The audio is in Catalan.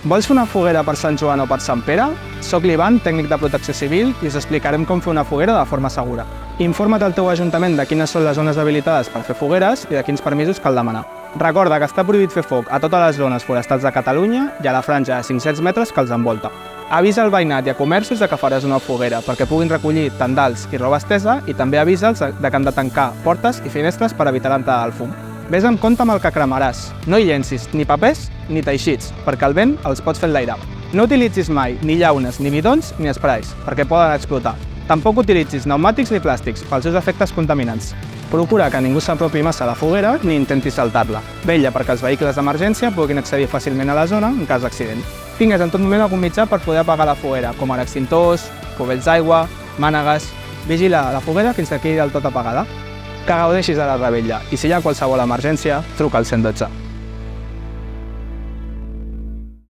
Vols fer una foguera per Sant Joan o per Sant Pere? Soc l'Ivan, tècnic de protecció civil, i us explicarem com fer una foguera de forma segura. Informa't al teu ajuntament de quines són les zones habilitades per fer fogueres i de quins permisos cal demanar. Recorda que està prohibit fer foc a totes les zones forestals de Catalunya i a la franja de 500 metres que els envolta. Avisa al veïnat i a comerços de que faràs una foguera perquè puguin recollir tendals i roba estesa i també avisa'ls de que han de tancar portes i finestres per evitar l'entrada del fum. Ves amb compte amb el que cremaràs. No hi llencis ni papers ni teixits, perquè el vent els pots fer enlairar. No utilitzis mai ni llaunes, ni bidons, ni esprais, perquè poden explotar. Tampoc utilitzis pneumàtics ni plàstics, pels seus efectes contaminants. Procura que ningú s'apropi massa a la foguera ni intenti saltar-la. Vetlla perquè els vehicles d'emergència puguin accedir fàcilment a la zona en cas d'accident. Tingues en tot moment algun mitjà per poder apagar la foguera, com ara extintors, cubells d'aigua, mànegues. Vigila la foguera fins que quedi del tot apagada. Que gaudeixis de la revetlla i si hi ha qualsevol emergència, truca al 112.